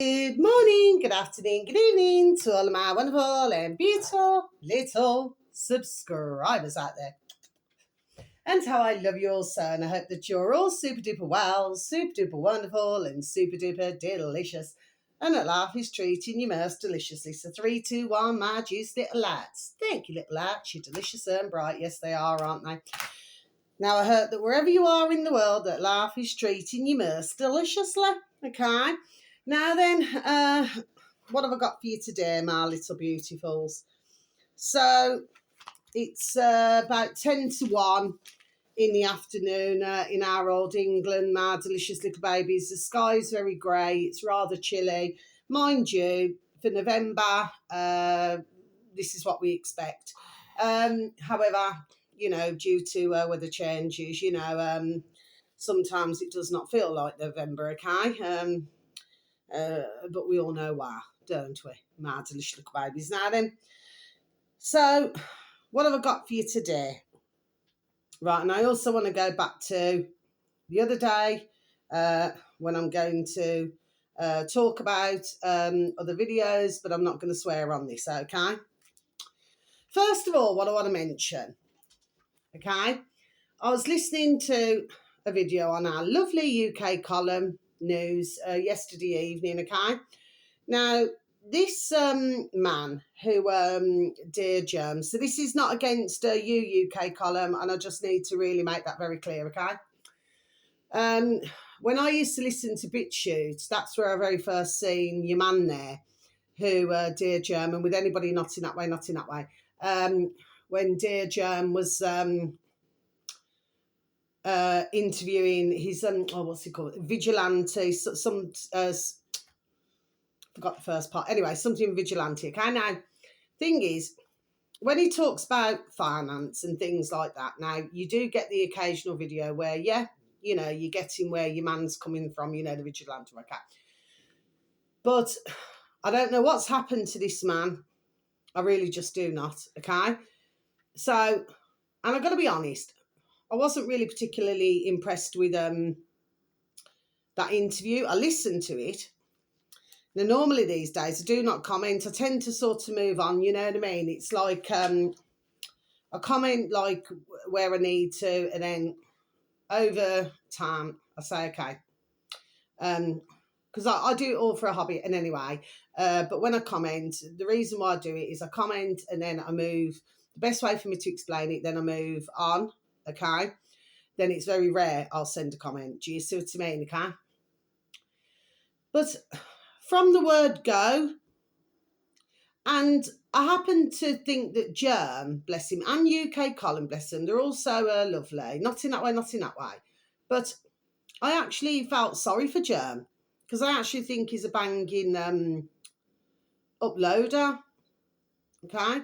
Good morning, good afternoon, good evening to all of my wonderful and beautiful little subscribers out there. And how I love you all so, and I hope that you're all super duper well, super duper wonderful, and super duper delicious. And that life is treating you most deliciously. So 3, 2, 1, my juice little lights. Thank you, little lights. You're delicious and bright. Yes, they are, aren't they? Now, I hope that wherever you are in the world, that life is treating you most deliciously. Okay? Now then, what have I got for you today, my little beautifuls? So, it's about 10 to 1 in the afternoon in our old England, my delicious little babies. The sky's very grey. It's rather chilly. Mind you, for November, this is what we expect. However, due to weather changes, sometimes it does not feel like November, okay? But we all know why, don't we? My delicious little babies. Now then, so what have I got for you today? Right, and I also want to go back to the other day when I'm going to talk about other videos, but I'm not going to swear on this, okay? First of all, what I want to mention, okay? I was listening to a video on our lovely UK column news yesterday evening, okay? Now, this man who, dear Germs, so this is not against you, UK column, and I just need to really make that very clear, okay? When I used to listen to BitChute, that's where I very first seen your man there, who, dear Germ, with anybody not in that way, when dear Germ was interviewing his, what's he called, Vigilante, forgot the first part. Anyway, something Vigilante. Okay, now, thing is, when he talks about finance and things like that, now, you do get the occasional video where, you're getting where your man's coming from, the Vigilante, okay? But I don't know what's happened to this man. I really just do not, okay? So, and I've got to be honest, I wasn't really particularly impressed with that interview. I listened to it. Now, normally these days, I do not comment. I tend to sort of move on, you know what I mean? It's like I comment like where I need to, and then over time, I say, okay. Because I do it all for a hobby. And anyway, but when I comment, the reason why I do it is I comment and then I move. The best way for me to explain it, then I move on, okay? Then it's very rare I'll send a comment. Do you see what I mean, okay? But from the word go, and I happen to think that Germ, bless him, and UK Colin, bless them, they're also lovely. Not in that way. But I actually felt sorry for Germ, because I actually think he's a banging uploader, okay?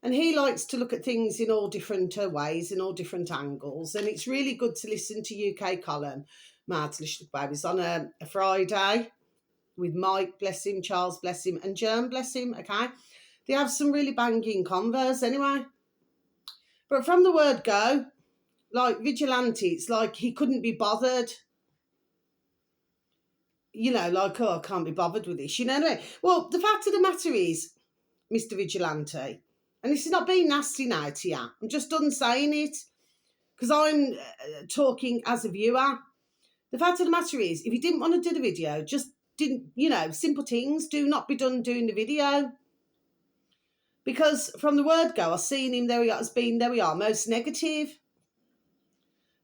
And he likes to look at things in all different ways, in all different angles. And it's really good to listen to UK Colin, my delicious babies, on a Friday with Mike, bless him, Charles, bless him, and Germ, bless him, okay? They have some really banging converse anyway. But from the word go, like Vigilante, it's like he couldn't be bothered. Like, I can't be bothered with this, you know what I mean? Well, the fact of the matter is, Mr. Vigilante, and this is not being nasty now to you, I'm just done saying it, because I'm talking as a viewer. The fact of the matter is, if you didn't want to do the video, just didn't, simple things, do not be done doing the video. Because from the word go, I've seen him, there we are, most negative.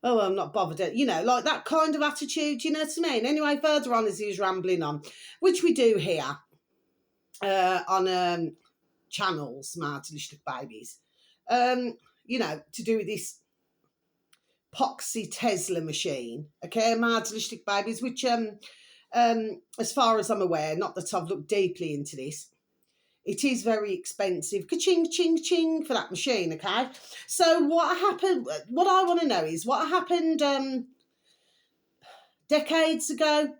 Oh, I'm not bothered, like that kind of attitude, you know what I mean? Anyway, further on as he was rambling on, which we do here on channels, my delicious babies, to do with this Poxy Tesla machine, okay, my delicious babies, which, as far as I'm aware, not that I've looked deeply into this, it is very expensive, ka-ching, ching, ching, for that machine, okay? So what happened, what I want to know is what happened decades ago.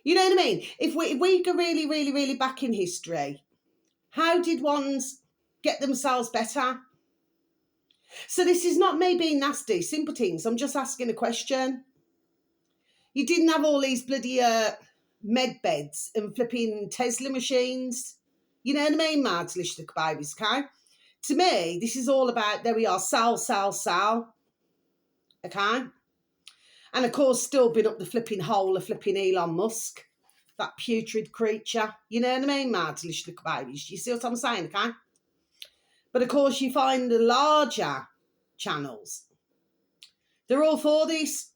You know what I mean? If we go really, really, really back in history, how did ones get themselves better? So this is not me being nasty, simple things. I'm just asking a question. You didn't have all these bloody med beds and flipping Tesla machines. You know what I mean, Mads Lichtlich babies, okay? To me, this is all about, there we are, sell, okay? And of course, still been up the flipping hole of flipping Elon Musk, that putrid creature. You know what I mean, Mads Lichtlich babies? You see what I'm saying, okay? But of course, you find the larger channels, they're all for this.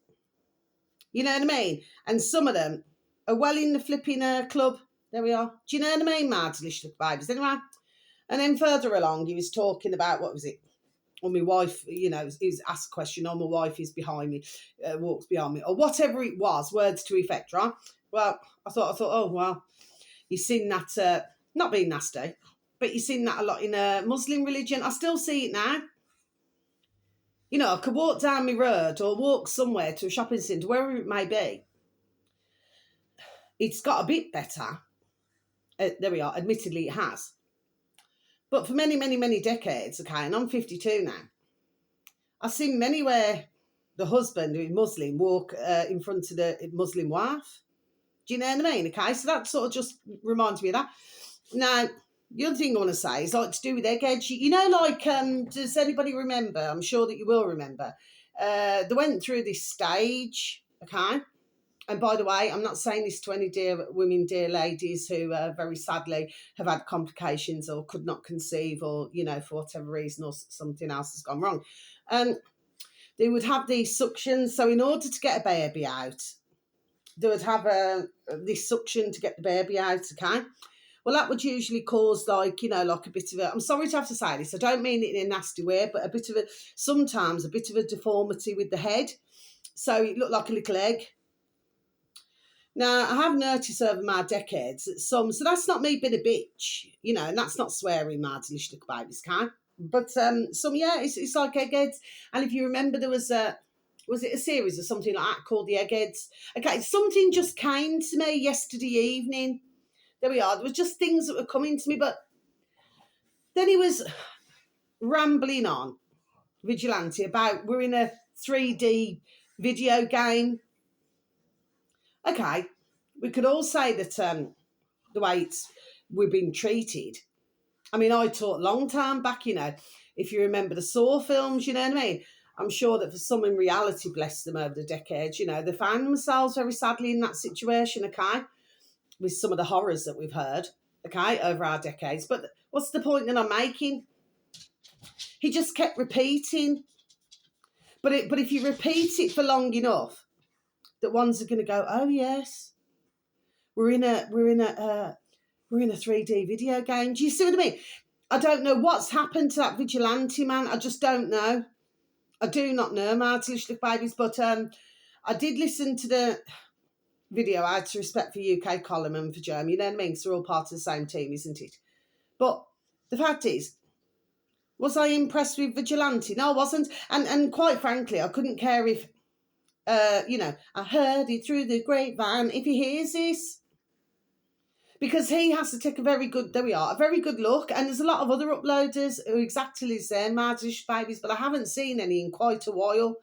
You know what I mean? And some of them are well in the flipping club. There we are. Do you know what I mean, Mads Lichtlich babies? Anyway, and then further along, he was talking about, what was it? Or my wife, you know, he was asked a question, or my wife is behind me, walks behind me, or whatever it was, words to effect, right? Well, I thought, oh, well, you've seen that, not being nasty, but you've seen that a lot in Muslim religion. I still see it now. You know, I could walk down my road or walk somewhere to a shopping centre, wherever it may be. It's got a bit better. There we are. Admittedly, it has. But for many, many, many decades, okay, and I'm 52 now, I've seen many where the husband, who is Muslim, walk in front of the Muslim wife. Do you know what I mean? Okay, so that sort of just reminds me of that. Now, the other thing I want to say is like to do with eggheads. You know, like, does anybody remember? I'm sure that you will remember. They went through this stage, okay? And by the way, I'm not saying this to any dear women, dear ladies who very sadly have had complications or could not conceive or, you know, for whatever reason or something else has gone wrong. They would have these suctions. So in order to get a baby out, they would have this suction to get the baby out, okay? Well, that would usually cause, like, you know, like a bit of a, I'm sorry to have to say this, I don't mean it in a nasty way, but sometimes a bit of a deformity with the head. So it looked like a little egg. Now, I have noticed over my decades that so that's not me being a bitch, you know, and that's not swearing, Mads Lichtlich babies, can. But yeah, it's like eggheads. And if you remember, there was it a series or something like that called The Eggheads? Okay, something just came to me yesterday evening. There we are. There was just things that were coming to me, but then he was rambling on, Vigilante, about we're in a 3D video game. Okay, we could all say that the way we've been treated. I mean, I taught a long time back, you know, if you remember the Saw films, you know what I mean? I'm sure that for some in reality, bless them over the decades, you know, they found themselves very sadly in that situation, okay, with some of the horrors that we've heard, okay, over our decades. But what's the point that I'm making? He just kept repeating. But if you repeat it for long enough, that ones are going to go, oh yes, we're in a 3D video game. Do you see what I mean? I don't know what's happened to that Vigilante man. I just don't know. I do not know, Mads Lichtlich babies, but I did listen to the video out of respect for UK column and for Germany. You know what I mean? Because they're all part of the same team, isn't it? But the fact is, was I impressed with Vigilante? No, I wasn't. And quite frankly, I couldn't care if, you know, I heard it through the grapevine, if he hears this. Because he has to take a very good look. And there's a lot of other uploaders who are exactly the same, Mads Lichtlich babies, but I haven't seen any in quite a while,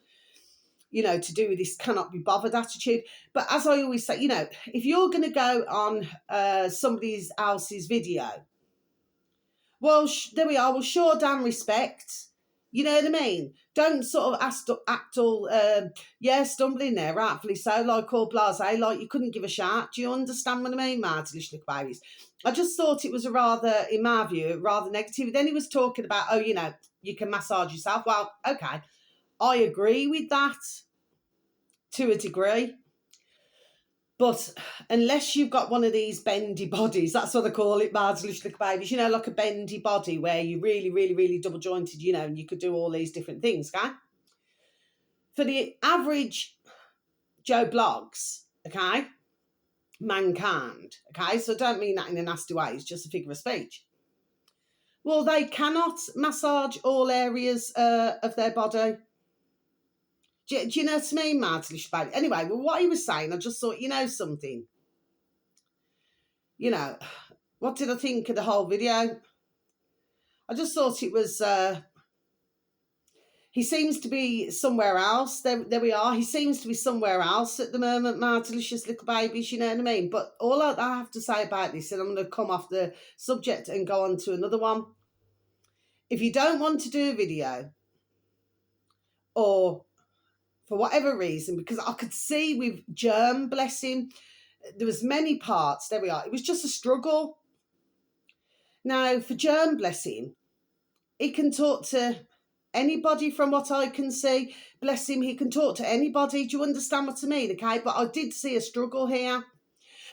you know, to do with this cannot be bothered attitude. But as I always say, you know, if you're going to go on somebody else's video, well, there we are. Well, show damn respect. You know what I mean? Don't sort of act all, stumbling there, rightfully so, like all blasé, like you couldn't give a shout. Do you understand what I mean, Mads Lichtlich babies? I just thought it was in my view, rather negative. Then he was talking about, oh, you know, you can massage yourself. Well, okay, I agree with that to a degree. But unless you've got one of these bendy bodies, that's what I call it, Mads Lichtlich babies, you know, like a bendy body where you're really, really, really double jointed, you know, and you could do all these different things, okay? For the average Joe Blogs, okay, mankind, okay, so I don't mean that in a nasty way, it's just a figure of speech. Well, they cannot massage all areas of their body. Do you know what I mean, Mads Lichtlich baby? Anyway, well, what he was saying, I just thought, you know something? You know, what did I think of the whole video? I just thought it was, he seems to be somewhere else. There we are. He seems to be somewhere else at the moment, my delicious little babies, you know what I mean? But all I have to say about this, and I'm going to come off the subject and go on to another one. If you don't want to do a video, or for whatever reason, because I could see with Germ, bless him, there was many parts, there we are. It was just a struggle. Now, for Germ, bless him, he can talk to anybody from what I can see. Bless him, he can talk to anybody. Do you understand what I mean? Okay, but I did see a struggle here.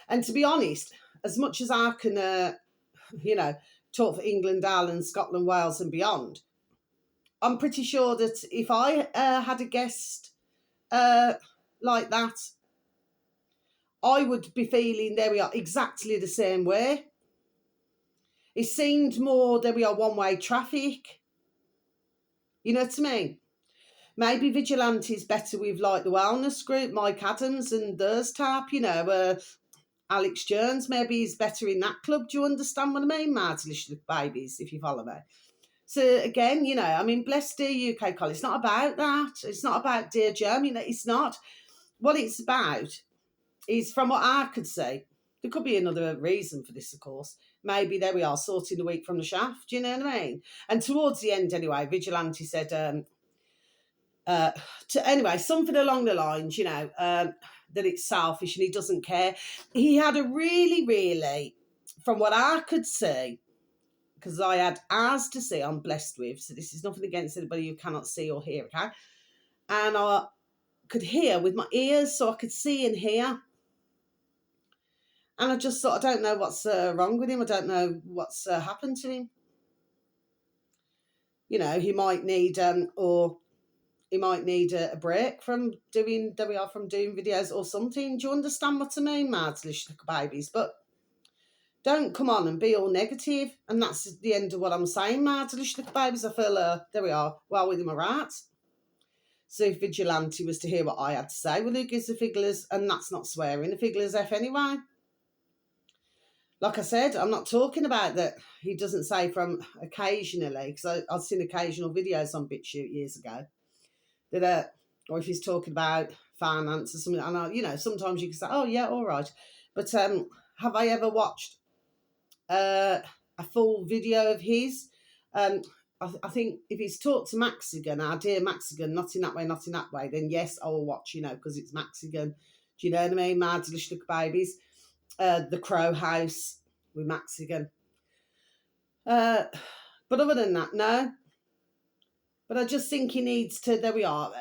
And to be honest, as much as I can, talk for England, Ireland, Scotland, Wales and beyond, I'm pretty sure that if I had a guest like that, I would be feeling, there we are, exactly the same way. It seemed more, there we are, one-way traffic. You know what I mean? Maybe Vigilante's better with like the wellness group, Mike Adams and theirs type, Alex Jones, maybe he's better in that club. Do you understand what I mean? Marty little babies, if you follow me. So again, bless dear UK Collie. It's not about that. It's not about dear Germ. It's not. What it's about is, from what I could see, there could be another reason for this, of course. Maybe there we are, sorting the wheat from the shaft. Do you know what I mean? And towards the end, anyway, Vigilante said, something along the lines, that it's selfish and he doesn't care. He had a really, really, from what I could see, because I had eyes to see, I'm blessed with, so this is nothing against anybody who cannot see or hear, okay? And I could hear with my ears, so I could see and hear. And I just thought, I don't know what's wrong with him. I don't know what's happened to him. He might need, he might need a break from doing videos or something. Do you understand what I mean, Mads, little babies? But don't come on and be all negative. And that's the end of what I'm saying, Mads, little babies. I feel, there we are, well within my rights. So if Vigilante was to hear what I had to say, well, who gives the figglers? And that's not swearing. The figglers F anyway. Like I said, I'm not talking about that he doesn't say from occasionally, because I've seen occasional videos on BitChute years ago, that, or if he's talking about finance or something, and sometimes you can say, oh yeah, all right. But have I ever watched a full video of his? I think if he's talked to Maxigan, our dear Maxigan, not in that way, then yes, I will watch, because it's Maxigan. Do you know what I mean? Mad little babies. The Crow House with Maxigan. But other than that, no. But I just think he needs to, there we are,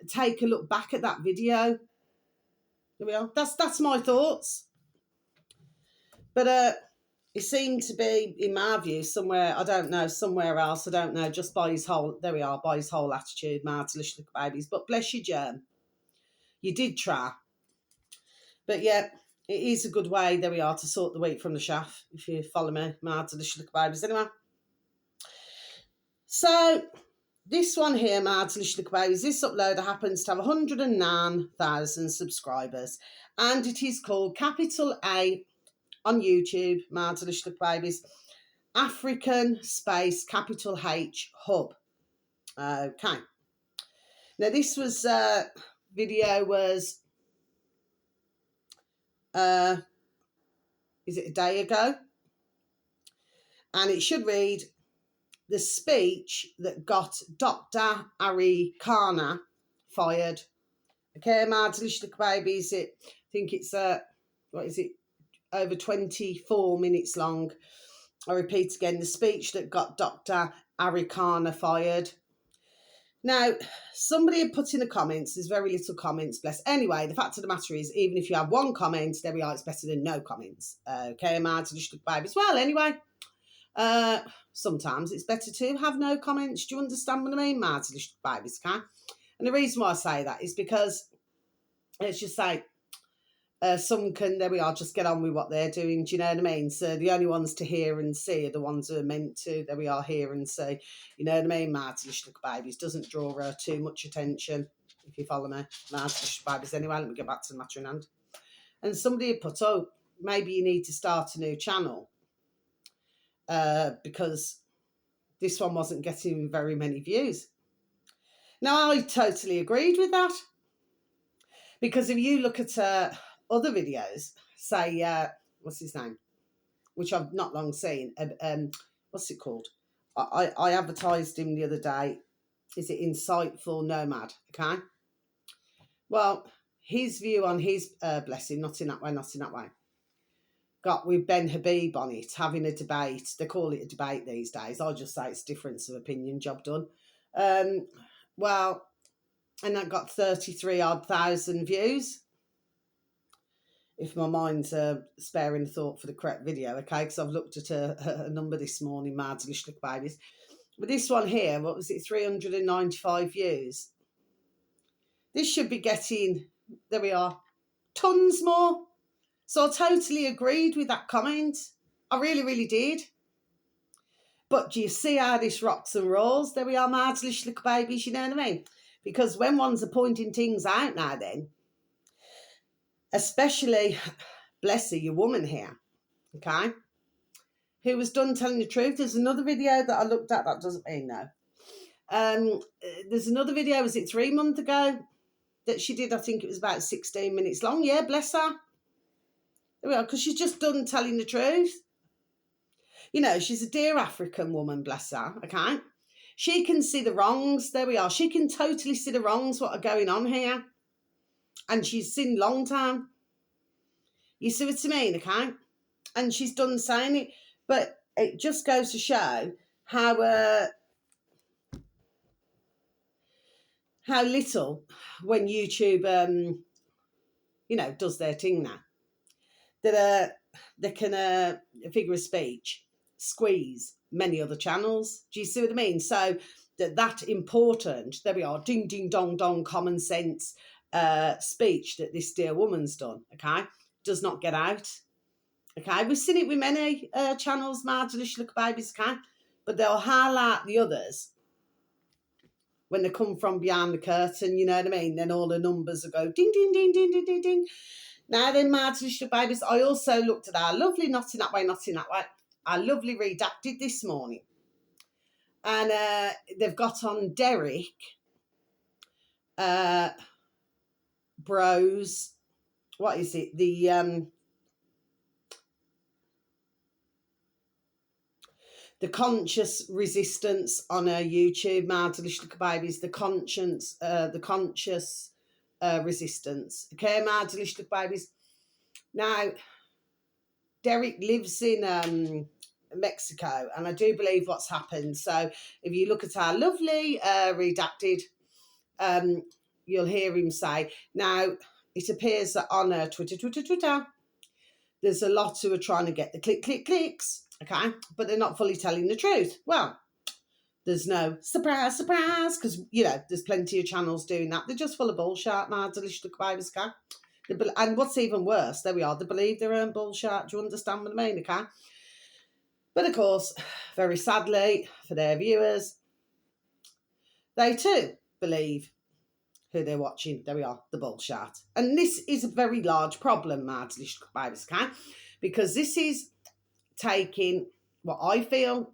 take a look back at that video. There we are. That's my thoughts. But he seemed to be, in my view, somewhere, I don't know, somewhere else, I don't know, just by his whole, there we are, by his whole attitude, my delicious little babies. But bless you, Germ. You did try. But yeah, it is a good way, there we are, to sort the wheat from the chaff, if you follow me, my delicious little babies. Anyway. So, this one here, my delicious little babies, this uploader happens to have 109,000 subscribers. And it is called Capital A on YouTube, my delicious little babies, African Space Capital H Hub. Okay. Now, this was, video was, is it a day ago? And it should read, the speech that got Dr. Arikana fired. Okay, my delicious little babies, I think it's, over 24 minutes long. I repeat again, the speech that got Dr. Arikana fired. Now, somebody had put in the comments, there's very little comments, bless. Anyway, the fact of the matter is, even if you have one comment, there we are, it's better than no comments. Okay, my delicious little babies. Well, anyway, sometimes it's better to have no comments. Do you understand what I mean, my delicious babies, okay? And the reason why I say that is because, let's just say, some can, there we are, just get on with what they're doing. Do you know what I mean? So the only ones to hear and see are the ones who are meant to, there we are, hear and see. You know what I mean? Martish little babies doesn't draw too much attention, if you follow me. Martish babies. Anyway, let me get back to the matter in hand. And somebody had put, oh, maybe you need to start a new channel because this one wasn't getting very many views. Now, I totally agreed with that, because if you look at other videos, say, what's his name, which I've not long seen, what's it called? I advertised him the other day. Is it Insightful Nomad? Okay. Well, his view on his blessing, not in that way, not in that way, got with Ben Habib on it, having a debate. They call it a debate these days. I'll just say it's difference of opinion, job done. Well, and that got 33 odd thousand views. If my mind's sparing a thought for the correct video, okay, because I've looked at a number this morning, Mads Lishlik Babies. But this one here, what was it, 395 views? This should be getting, there we are, tons more. So I totally agreed with that comment. I really, really did. But do you see how this rocks and rolls? There we are, Mads Lishlik Babies, you know what I mean? Because when one's pointing things out now then, especially, bless her, your woman here, okay, who was done telling the truth. There's another video that I looked at, that doesn't mean no. There's another video, was it 3 months ago, that she did, I think it was about 16 minutes long. Yeah, bless her. There we are, because she's just done telling the truth. You know, she's a dear African woman, bless her, okay? She can see the wrongs, there we are. She can totally see the wrongs, what are going on here. And she's seen long time. You see what I mean, okay? And she's done saying it. But it just goes to show how little, when YouTube, you know, does their thing now, that they can, figure of speech, squeeze many other channels. Do you see what I mean? So that important, there we are, ding, ding, dong, dong, common sense speech that this dear woman's done, okay, does not get out. Okay, we've seen it with many channels, Mads Lishlik Babies, okay, but they'll highlight the others when they come from behind the curtain, you know what I mean? Then all the numbers will go ding, ding, ding, ding, ding, ding, ding. Now then, Mads Lishlik Babies, I also looked at our lovely Not In That Way, Not In That Way, our lovely Redacted this morning. And they've got on Derek Bros, what is it? The conscious resistance on her YouTube, Mads Lishlik Babies, the conscious resistance. Okay, Mads Lishlik Babies. Now, Derek lives in Mexico, and I do believe what's happened. So if you look at our lovely Redacted, you'll hear him say, now, it appears that on Twitter, there's a lot who are trying to get the clicks, okay, but they're not fully telling the truth. Well, there's no surprise, because, you know, there's plenty of channels doing that. They're just full of bullshit, Mads Lishlik Babies, okay? And what's even worse, there we are, they believe their own bullshit. Do you understand what I mean, okay? But of course, very sadly for their viewers, they too believe who they're watching. There we are, the bullshit. And this is a very large problem, Mads Lishlik Babies, okay? Because this is taking what I feel,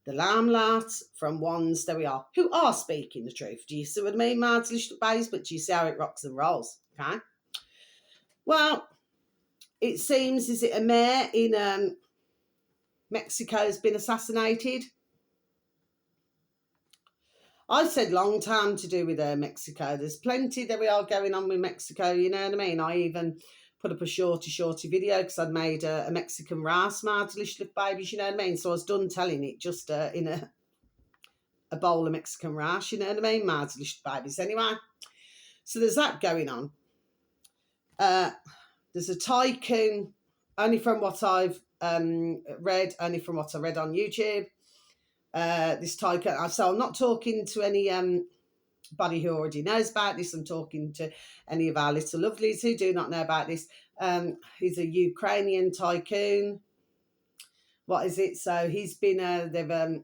the limelight from ones, there we are, who are speaking the truth. Do you see what I mean, Mads Lishlik Babies? But do you see how it rocks and rolls, okay? Well, it seems, is it a mayor in Mexico has been assassinated? I said long time to do with Mexico. There's plenty, there we are, going on with Mexico, you know what I mean? I even put up a shorty video because I'd made a Mexican rice, Mads Lishlik Babies, you know what I mean? So I was done telling it just in a bowl of Mexican rice, you know what I mean? Mads Lishlik Babies. Anyway, so there's that going on. There's a tycoon, only from what I've read, only from what I read on YouTube. This tycoon, so I'm not talking to anybody who already knows about this. I'm talking to any of our little lovelies who do not know about this. He's a Ukrainian tycoon. What is it? So he's been, they've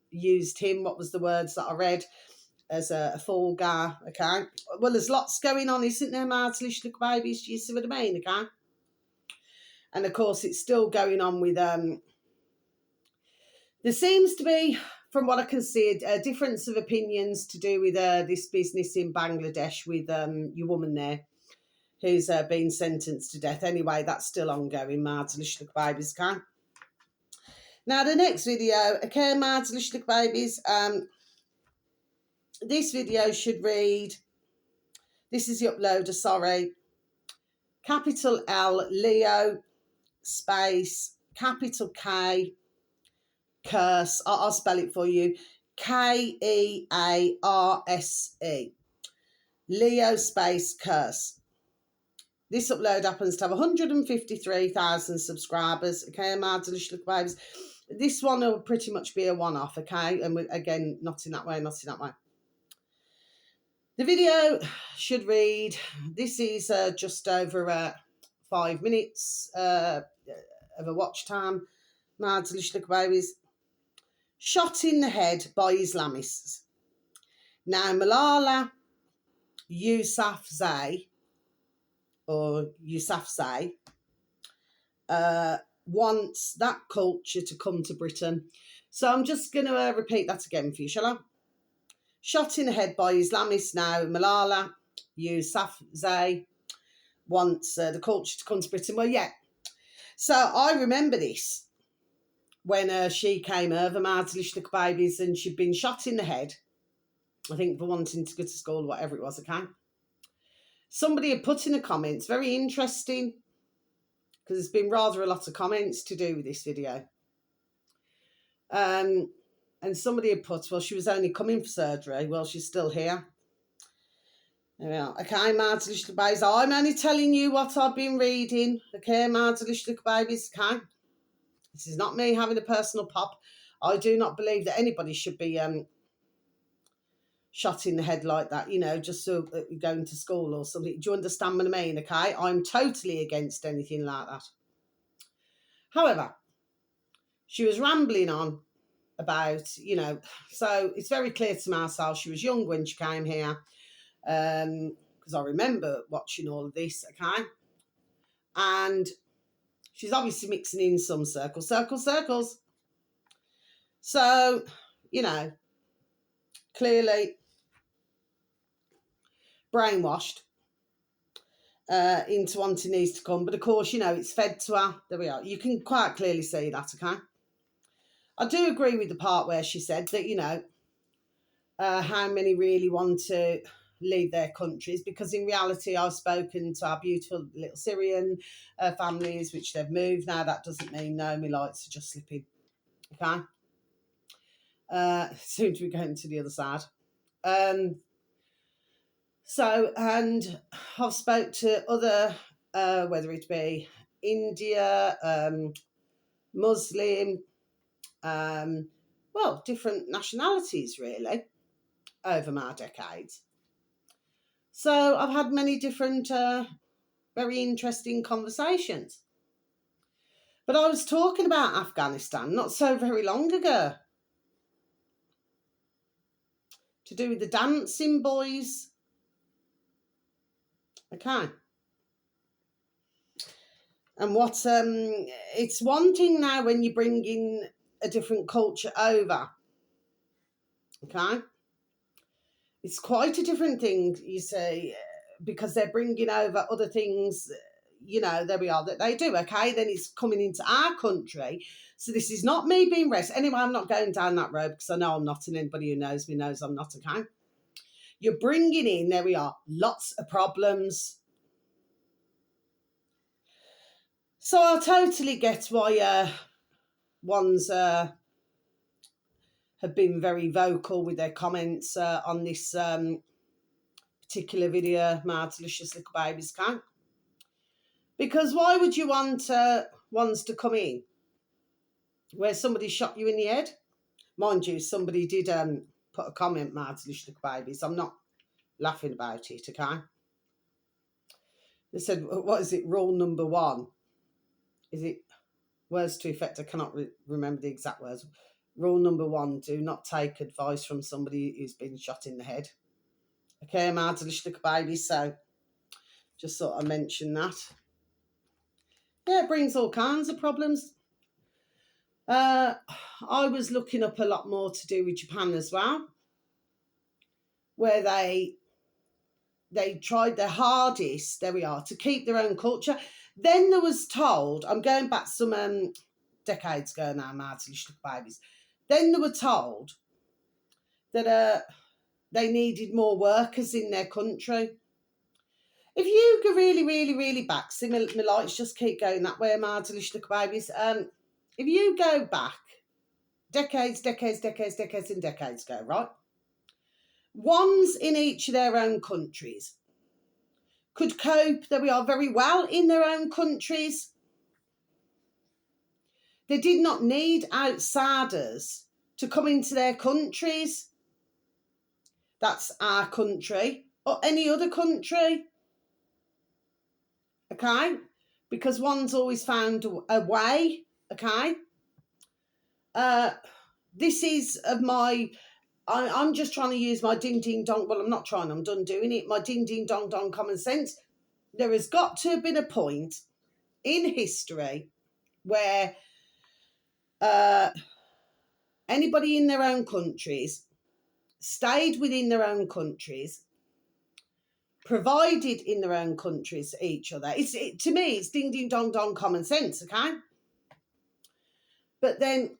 used him, what was the words that I read, as a fall guy, okay? Well, there's lots going on, isn't there, Mads Lishlik Babies? Do you see what I mean, okay? And of course, it's still going on with, there seems to be from what I can see, a difference of opinions to do with this business in Bangladesh with your woman there who's been sentenced to death. Anyway, that's still ongoing. Marzalishlik babies, okay? Now, the next video, okay, Marzalishlik babies, this video should read, this is the uploader, sorry, capital L, Leo, space, capital K, curse, I'll spell it for you, Kearse, Leo space curse. This upload happens to have 153,000 subscribers, okay, Marzalishlik babies. This one will pretty much be a one-off, okay, and again, not in that way, not in that way. The video should read, this is just over 5 minutes of a watch time. Marzalishlik babies. Shot in the head by Islamists. Now, Malala Yousafzai, or Yousafzai, wants that culture to come to Britain. So I'm just going to repeat that again for you, shall I? Shot in the head by Islamists now. Malala Yousafzai wants the culture to come to Britain. Well, yeah. So I remember this when she came over, Marzalishlik babies, and she'd been shot in the head, I think for wanting to go to school, whatever it was, okay? Somebody had put in the comments, very interesting, because there's been rather a lot of comments to do with this video. And somebody had put, well, she was only coming for surgery. Well, she's still here. Yeah, okay, Marzalishlik babies, I'm only telling you what I've been reading. Okay, Marzalishlik babies, okay? This is not me having a personal pop. I do not believe that anybody should be shot in the head like that, you know, just so you're going to school or something. Do you understand what I mean, okay? I'm totally against anything like that. However, she was rambling on about, you know, so it's very clear to myself she was young when she came here, because I remember watching all of this, okay? And she's obviously mixing in some circles. So, you know, clearly brainwashed into wanting these to come. But, of course, you know, it's fed to her. There we are. You can quite clearly see that, okay? I do agree with the part where she said that, you know, how many really want to leave their countries, because in reality I've spoken to our beautiful little Syrian families which they've moved. Now that doesn't mean no, my lights are just slipping, okay? Soon to be going to the other side. So, and I've spoke to other whether it be India, Muslim, well, different nationalities really over my decades. So I've had many different, very interesting conversations. But I was talking about Afghanistan not so very long ago. To do with the dancing boys. Okay. And what, it's one thing now when you bring in a different culture over. Okay. It's quite a different thing, you say, because they're bringing over other things, you know, there we are, that they do, okay? Then it's coming into our country. So this is not me being racist. Anyway, I'm not going down that road because I know I'm not, and anybody who knows me knows I'm not, okay? You're bringing in, there we are, lots of problems. So I totally get why ones have been very vocal with their comments on this particular video, Marzalicious Little Babies Can. Because why would you want ones to come in where somebody shot you in the head? Mind you, somebody did put a comment, Marzalicious Little Babies. I'm not laughing about it, okay? They said, what is it, rule number 1? Is it words to effect? I cannot remember the exact words. Rule number 1, do not take advice from somebody who's been shot in the head. Okay, Marzalicious Little Babies, so just thought I'd mention that. Yeah, it brings all kinds of problems. I was looking up a lot more to do with Japan as well, where they tried their hardest, there we are, to keep their own culture. Then there was told, I'm going back some decades ago now, Martin babies. Then they were told that they needed more workers in their country. If you go really, really, really back, see my lights just keep going that way, Martin babies. If you go back decades and decades ago, right? Ones in each of their own countries could cope, there we are, very well in their own countries. They did not need outsiders to come into their countries. That's our country or any other country. Okay? Because one's always found a way. Okay? This is of my... I'm just trying to use my ding-ding-dong... Well, I'm not trying. I'm done doing it. My ding-ding-dong-dong common sense. There has got to have been a point in history where anybody in their own countries stayed within their own countries, provided in their own countries each other. To me, it's ding-ding-dong-dong common sense, okay? But then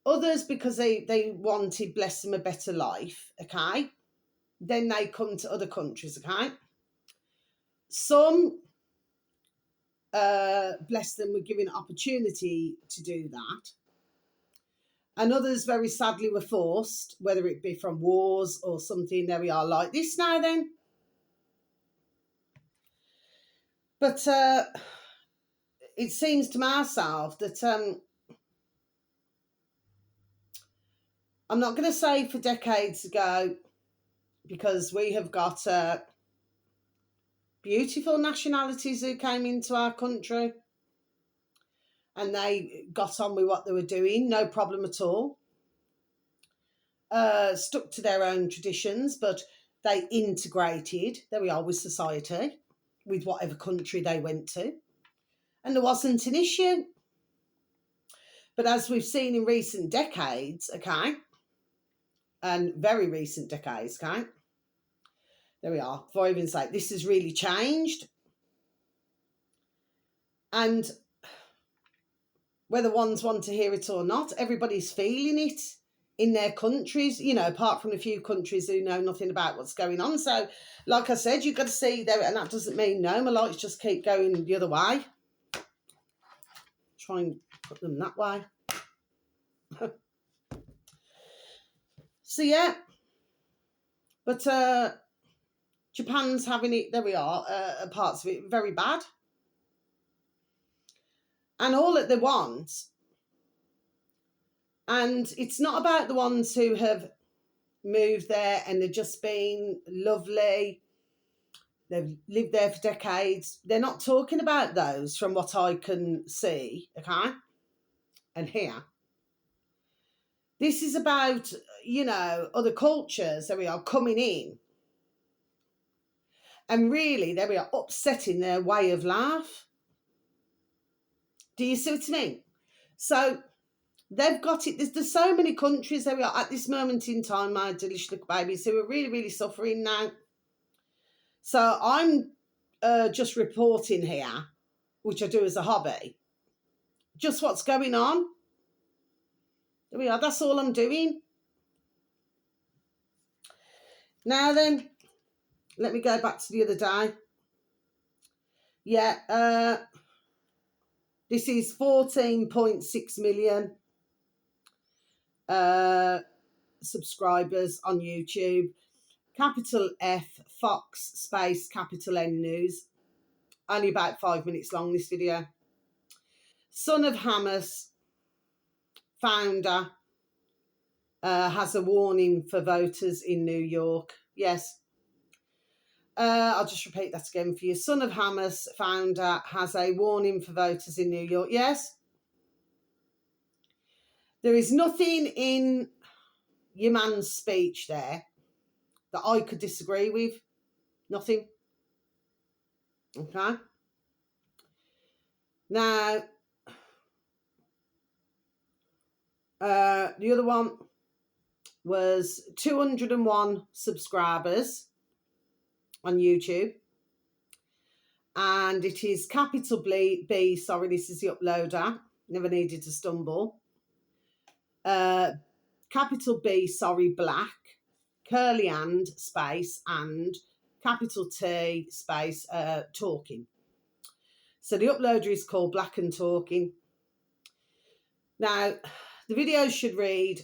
others, because they wanted, bless them, a better life, okay? Then they come to other countries, okay? Some, bless them, were given opportunity to do that. And others, very sadly, were forced, whether it be from wars or something. There we are, like this now then. But it seems to myself that I'm not going to say for decades ago, because we have got beautiful nationalities who came into our country and they got on with what they were doing, no problem at all. Stuck to their own traditions, but they integrated, there we are, with society, with whatever country they went to. And there wasn't an issue. But as we've seen in recent decades, okay, and very recent decades, okay, there we are, for even sake, this has really changed. And whether ones want to hear it or not, everybody's feeling it in their countries, you know, apart from a few countries who know nothing about what's going on. So, like I said, you've got to see there, and that doesn't mean no, my lights just keep going the other way. Try and put them that way. So, yeah. But Japan's having it, there we are, parts of it very bad. And all that they want, and it's not about the ones who have moved there and they've just been lovely, they've lived there for decades. They're not talking about those from what I can see, okay, and hear. This is about, you know, other cultures, there we are, coming in. And really, there we are, upsetting their way of life. Do you see what I mean? So they've got it. There's so many countries there we are at this moment in time, my delicious little babies, who are really, really suffering now. So I'm just reporting here, which I do as a hobby, just what's going on. There we are. That's all I'm doing. Now then, let me go back to the other day. Yeah, this is 14.6 million subscribers on YouTube. Capital F, Fox, space, capital N News. Only about 5 minutes long, this video. Son of Hamas, founder, has a warning for voters in New York. Yes. I'll just repeat that again for you. Son of Hamas, founder, has a warning for voters in New York. Yes. There is nothing in your man's speech there that I could disagree with. Nothing. Okay. Now, The other one was 201 subscribers on YouTube. And it is capital B, sorry, this is the uploader. Never needed to stumble. Capital B, sorry, black, curly and space, and capital T, space, talking. So the uploader is called Black and Talking. Now, the video should read,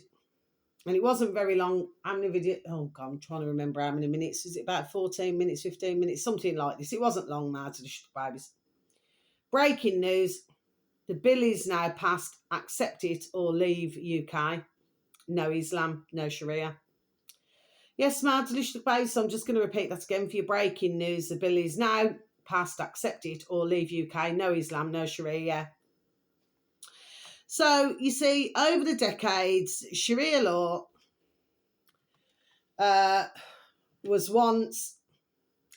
and it wasn't very long. How many video? Oh God, I'm trying to remember how many minutes. Is it about 14 minutes, 15 minutes, something like this? It wasn't long, now to the babies. Breaking news: the bill is now passed. Accept it or leave UK. No Islam, no Sharia. Yes, ma'am, delicious base. So I'm just going to repeat that again for you. Breaking news: the bill is now passed. Accept it or leave UK. No Islam, no Sharia. So you see, over the decades, Sharia law was once,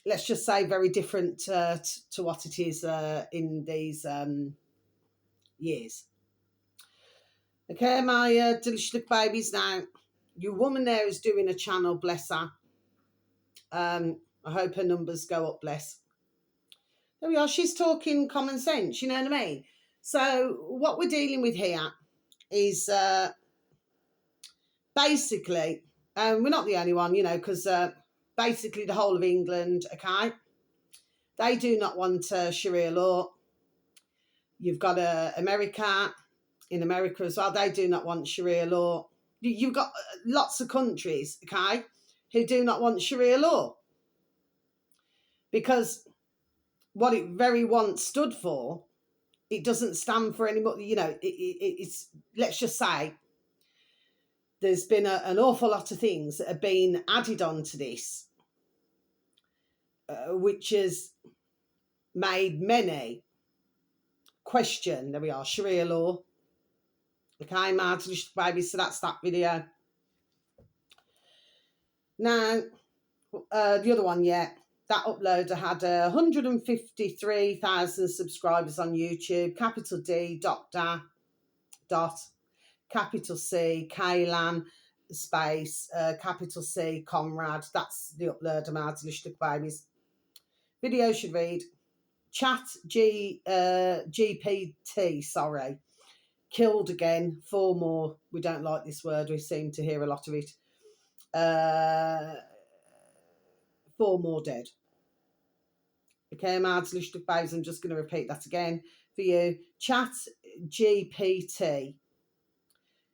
let's just say, very different to what it is in these years. Okay, my delicious babies. Now, your woman there is doing a channel, bless her. I hope her numbers go up, bless. There we are. She's talking common sense, you know what I mean? So what we're dealing with here is basically, we're not the only one, you know, because basically the whole of England, okay, they do not want Sharia law. You've got America, in America as well, they do not want Sharia law. You've got lots of countries, okay, who do not want Sharia law. Because what it very once stood for, it doesn't stand for anymore. You know, it's, let's just say, there's been an awful lot of things that have been added onto this, which has made many question. There we are, Sharia law. Okay, my delicious baby. So that's that video. Now, the other one, yeah, that uploader had 153,000 subscribers on YouTube. Capital D, Doctor, dot, capital C, Kaylan, space, capital C, Conrad. That's the uploader, my delicious babies. Video should read: Chat GPT, sorry, killed again. 4 more. We don't like this word. We seem to hear a lot of it. 4 more dead. Okay, my delicious babes, I'm just going to repeat that again for you. Chat GPT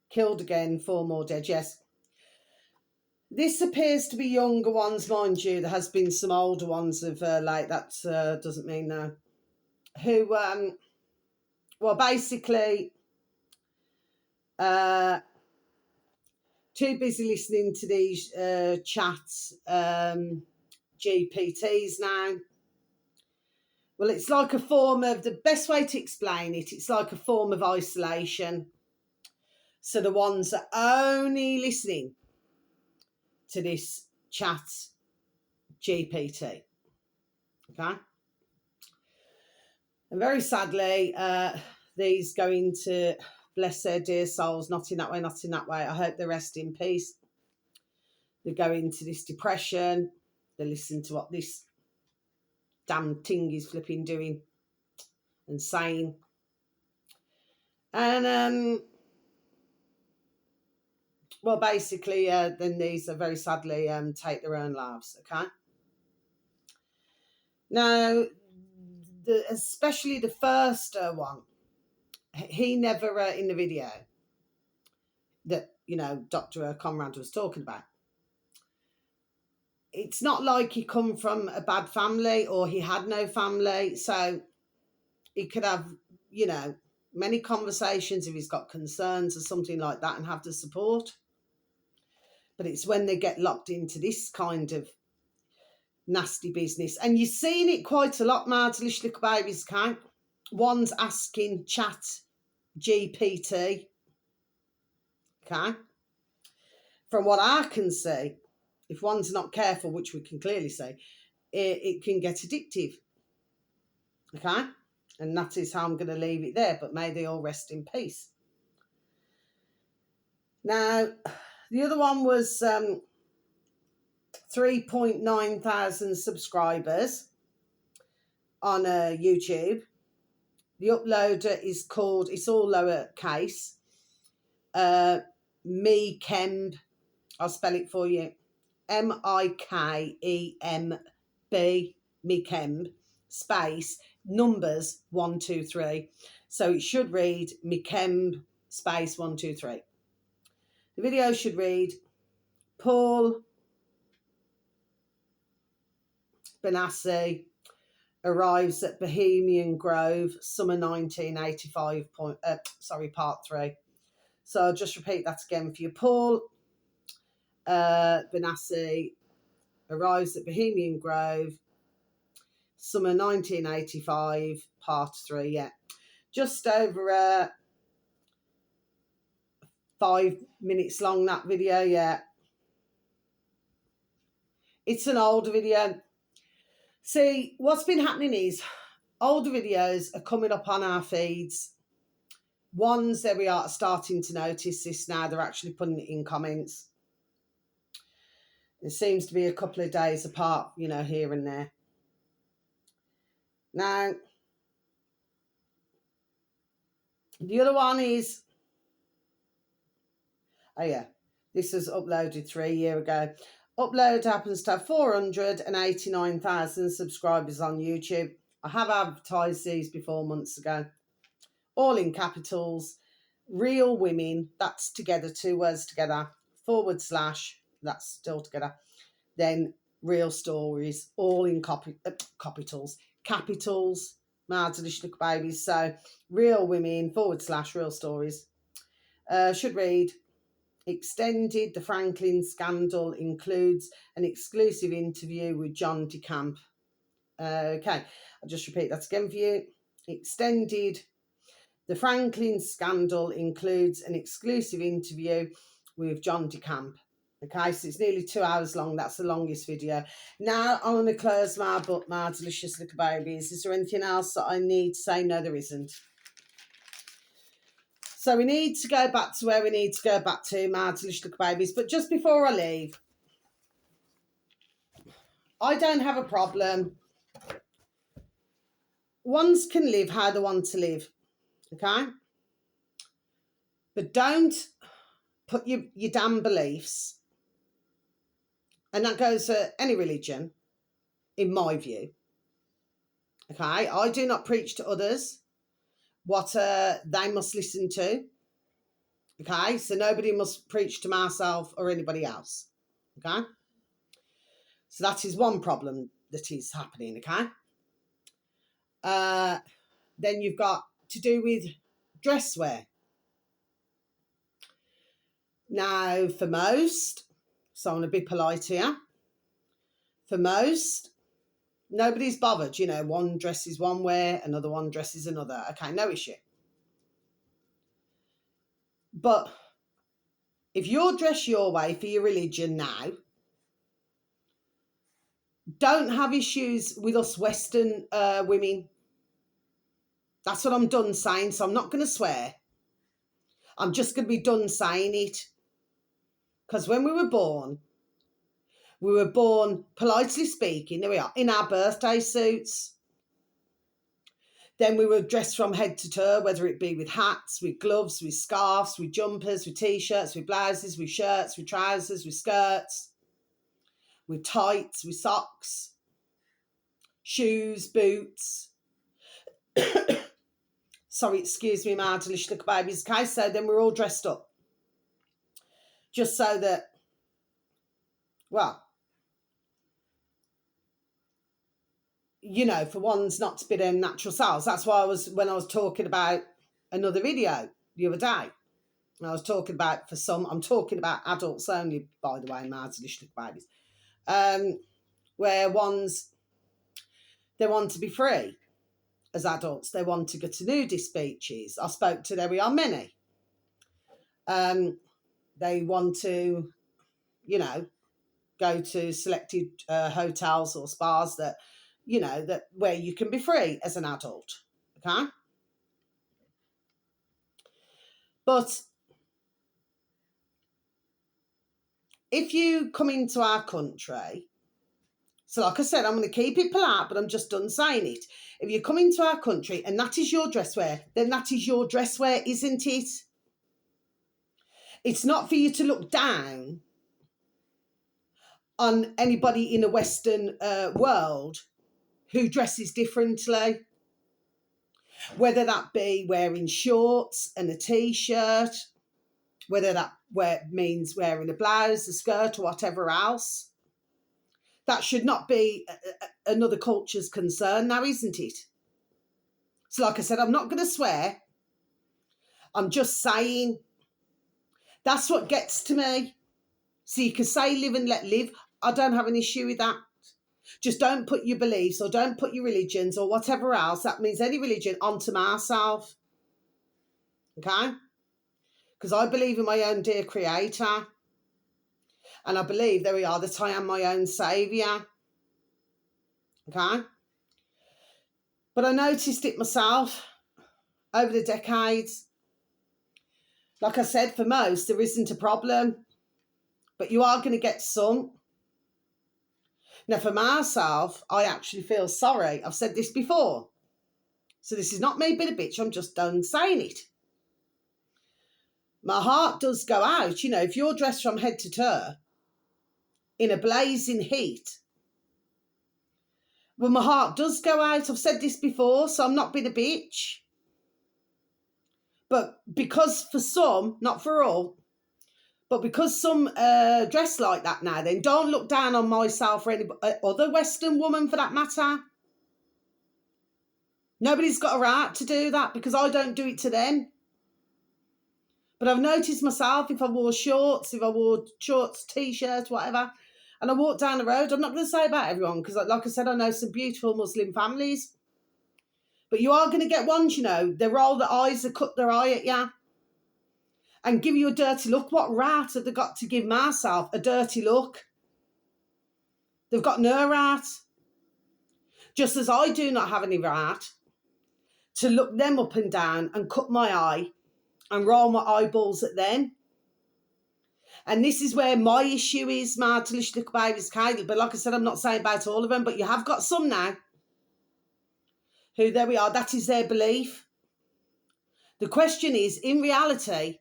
killed again. 4 more dead. Yes. This appears to be younger ones, mind you. There has been some older ones of late. That doesn't mean no. Who, well, basically, too busy listening to these chats, GPTs now. Well, it's like a form of, the best way to explain it, it's like a form of isolation. So the ones that are only listening to this chat GPT, okay? And very sadly, these going to, bless their dear souls, not in that way, not in that way. I hope they rest in peace. They go into this depression. They listen to what this damn thing is flipping doing and saying. And, well, basically, then these are very sadly take their own lives, okay? Now, especially the first one, he never, in the video that, you know, Dr. Conrad was talking about, it's not like he come from a bad family or he had no family. So he could have, you know, many conversations if he's got concerns or something like that and have the support. But it's when they get locked into this kind of nasty business. And you've seen it quite a lot, my delicious little babies, okay? One's asking chat GPT, okay? From what I can see, if one's not careful, which we can clearly see, it can get addictive, okay? And that is how I'm going to leave it there, but may they all rest in peace. Now, the other one was 3.9 thousand subscribers on YouTube. The uploader is called, it's all lowercase, Mikemb. I'll spell it for you. Mikemb, Mikemb, space, numbers 123. So it should read Mikemb space 123. The video should read Paul Benassi arrives at Bohemian Grove, summer 1985. Part 3. So I'll just repeat that again for you. Paul Benassi arrives at Bohemian Grove, summer 1985, part 3. Yeah, just over 5 minutes long, that video. Yeah, it's an older video. See, what's been happening is older videos are coming up on our feeds. Ones that we are starting to notice this now, they're actually putting it in comments. It seems to be a couple of days apart, you know, here and there. Now, the other one is, oh yeah, this was uploaded 3 years ago. Upload happens to have 489,000 subscribers on YouTube. I have advertised these before months ago. All in capitals. Real women, that's together, 2 words together, / that's still together. Then real stories, all in capitals. Capitals, mad delicious little babies. So real women / real stories. Should read, extended. The Franklin scandal includes an exclusive interview with John DeCamp. Okay, I'll just repeat that again for you. Extended. The Franklin scandal includes an exclusive interview with John DeCamp. Okay, so it's nearly 2 hours long. That's the longest video. Now I'm going to close my book, my delicious little babies. Is there anything else that I need to say? No, there isn't. So we need to go back to where we need to go back to, my delicious little babies. But just before I leave, I don't have a problem. Ones can live how they want to live. Okay? But don't put your damn beliefs, and that goes for any religion, in my view. Okay? I do not preach to others what they must listen to. Okay? So nobody must preach to myself or anybody else. Okay? So that is one problem that is happening. Okay? Then you've got to do with dress wear. Now, for most, so I'm going to be polite here, for most, nobody's bothered. You know, one dresses one way, another one dresses another. Okay, no issue. But if you're dressed your way for your religion now, don't have issues with us Western women. That's what I'm done saying, so I'm not going to swear. I'm just going to be done saying it. Because when we were born, politely speaking, there we are, in our birthday suits. Then we were dressed from head to toe, whether it be with hats, with gloves, with scarves, with jumpers, with T-shirts, with blouses, with shirts, with trousers, with skirts, with tights, with socks, shoes, boots. Sorry, excuse me, my delicious little babies. Okay, so then we're all dressed up. Just so that, well, you know, for ones not to be their natural selves. That's why when I was talking about another video the other day, I was talking about, for some, I'm talking about adults only, by the way, my delicious little babies, where ones, they want to be free as adults. They want to go to nudist beaches. I spoke to, there we are, many. They want to, you know, go to selected hotels or spas that, you know, that where you can be free as an adult. Okay? But if you come into our country, so like I said, I'm going to keep it polite, but I'm just done saying it. If you come into our country and that is your dress wear, then that is your dress wear, isn't it? It's not for you to look down on anybody in a Western world who dresses differently. Whether that be wearing shorts and a t-shirt, whether that means wearing a blouse, a skirt, or whatever else. That should not be another culture's concern now, isn't it? So like I said, I'm not going to swear. I'm just saying that's what gets to me. So you can say live and let live. I don't have an issue with that. Just don't put your beliefs or don't put your religions or whatever else, that means any religion, onto myself. Okay? Because I believe in my own dear creator. And I believe, there we are, that I am my own saviour. Okay? But I noticed it myself over the decades. Like I said, for most, there isn't a problem. But you are going to get some. Now, for myself, I actually feel sorry. I've said this before. So this is not me being a bitch. I'm just done saying it. My heart does go out. You know, if you're dressed from head to toe in a blazing heat, well, my heart does go out. I've said this before, so I'm not being a bitch. But because for some, not for all, but because some dress like that now, then don't look down on myself or any other Western woman for that matter. Nobody's got a right to do that because I don't do it to them. But I've noticed myself, if I wore shorts, t-shirts, whatever, and I walk down the road, I'm not going to say about everyone because, like I said, I know some beautiful Muslim families. But you are going to get ones, you know, they roll their eyes, they cut their eye at you and give you a dirty look. What right have they got to give myself a dirty look? They've got no right. Just as I do not have any right to look them up and down and cut my eye and roll my eyeballs at them. And this is where my issue is, my Talishlik babies, Kylie. But like I said, I'm not saying about all of them, but you have got some now who, there we are, that is their belief. The question is, in reality,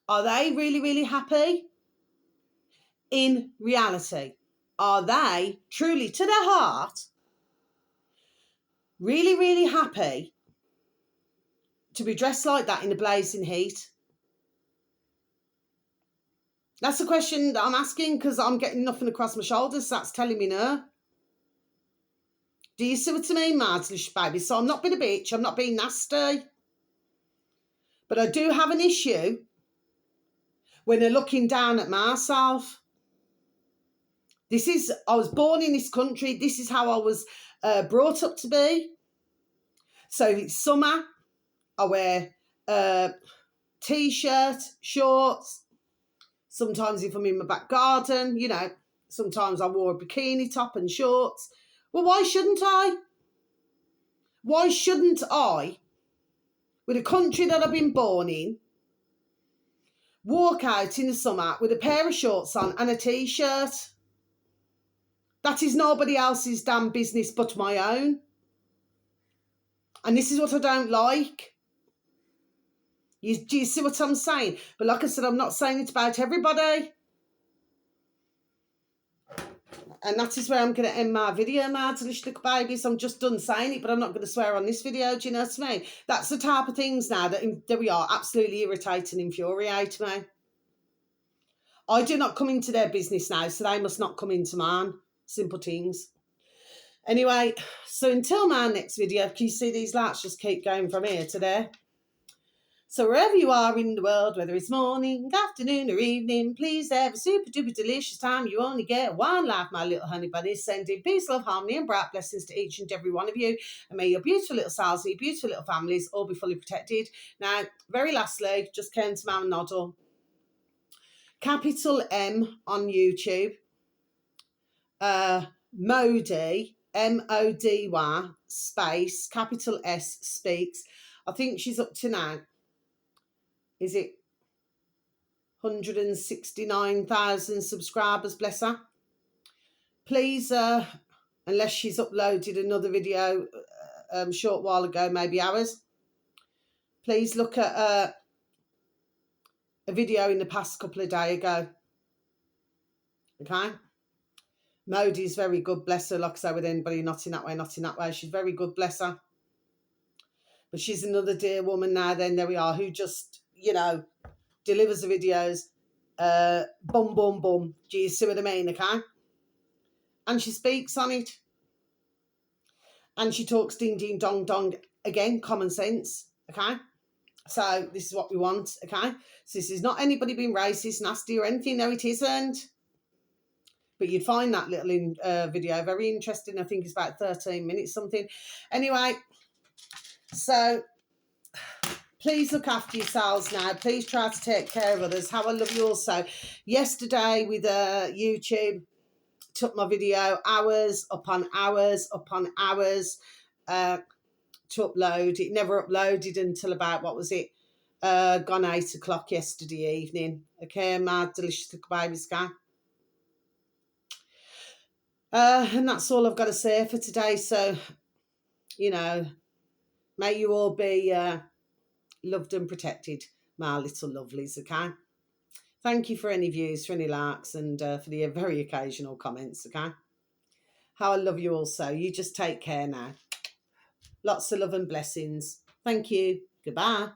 are they really, really happy? In reality, are they truly, to their heart, really, really happy to be dressed like that in the blazing heat? That's the question that I'm asking because I'm getting nothing across my shoulders. So that's telling me no. Do you see what I mean, Martlish baby? So I'm not being a bitch. I'm not being nasty. But I do have an issue when they're looking down at myself. I was born in this country. This is how I was brought up to be. So if it's summer, I wear t-shirt, shorts. Sometimes if I'm in my back garden, you know, sometimes I wore a bikini top and shorts. Well, why shouldn't I? Why shouldn't I, with a country that I've been born in, walk out in the summer with a pair of shorts on and a t-shirt? That is nobody else's damn business but my own. And this is what I don't like. Do you see what I'm saying? But like I said, I'm not saying it about everybody. And that is where I'm going to end my video, my delicious babies. I'm just done saying it, but I'm not going to swear on this video. Do you know what I mean? That's the type of things now that, there we are, absolutely irritate and infuriate me. I do not come into their business now, so they must not come into mine. Simple things. Anyway, so until my next video, can you see these lights just keep going from here to there? So wherever you are in the world, whether it's morning, afternoon or evening, please have a super duper delicious time. You only get one life, my little honey bunnies. Sending peace, love, harmony and bright blessings to each and every one of you. And may your beautiful little selves, your beautiful little families all be fully protected. Now, very lastly, just came to Mount Noddle. Capital M on YouTube. Mody, M-O-D-Y, space, capital S, speaks. I think she's up to now. Is it 169,000 subscribers, bless her. Please, unless she's uploaded another video a short while ago, maybe hours, please look at a video in the past couple of days ago. Okay? Modi's very good, bless her. Like I say, with anybody not in that way, not in that way. She's very good, bless her. But she's another dear woman now, then there we are, who just, delivers the videos. Boom, boom, boom. Do you see what I mean, okay? And she speaks on it. And she talks ding, ding, dong, dong. Again, common sense, okay? So this is what we want, okay? So this is not anybody being racist, nasty or anything. No, it isn't. But you'd find that little video very interesting. I think it's about 13 minutes something. Anyway, so please look after yourselves now. Please try to take care of others. How I love you also. Yesterday with YouTube, took my video hours upon hours upon hours to upload. It never uploaded until about, what was it, gone 8 o'clock yesterday evening. Okay, my delicious little baby's gone. And that's all I've got to say for today. So, may you all be loved and protected, my little lovelies, okay? Thank you for any views, for any likes, and for the very occasional comments, okay? How I love you also. You just take care now. Lots of love and blessings. Thank you. Goodbye.